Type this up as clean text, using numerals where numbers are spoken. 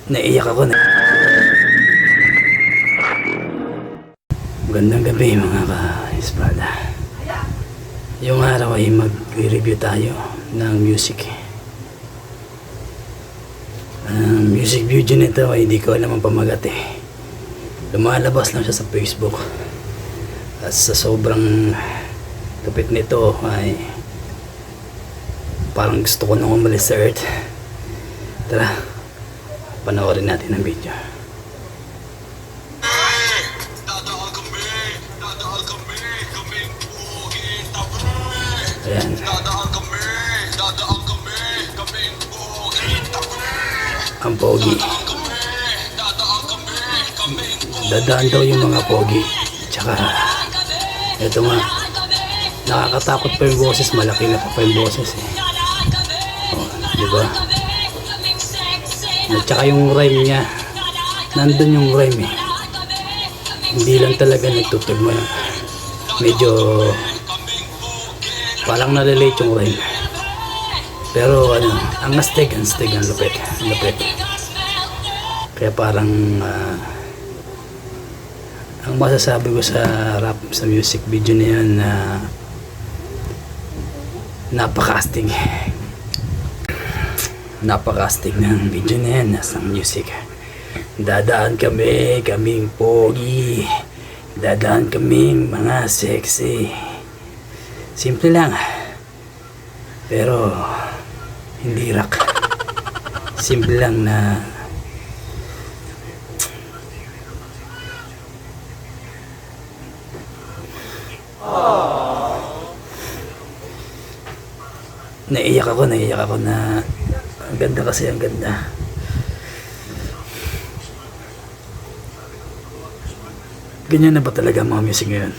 Naiiyak ako na. Magandang gabi mga ka-espada. Yung araw ay mag-review tayo ng music. Ang music video nito ay hindi ko alam ang pamagat eh. Lumalabas lang siya sa Facebook. At sa sobrang kapit nito ay parang gusto ko nang umalis sa earth. Tara, panoorin natin ang video. Ayan. Ang pogi. Dadaan daw yung mga pogi. Tsaka ito nga, nakakatakot pa yung boses. Malaki na pa yung boses eh. Oh, diba? At tsaka yung rhyme niya, nandun yung rhyme eh. Hindi lang talaga nagtutugma. Medyo parang nalilate yung rhyme. Pero ano, ang astig, ang lupit. Kaya parang ang masasabi ko sa rap, sa music video na yan na napaka-astig ng video na yan, nasa music. Dadaan kaming pogi, dadaan kaming mga sexy. Simple lang, pero hindi rock. Simple lang na naiiyak ako na ang ganda kasi, ang ganda. Ganyan na ba talaga mga music ngayon?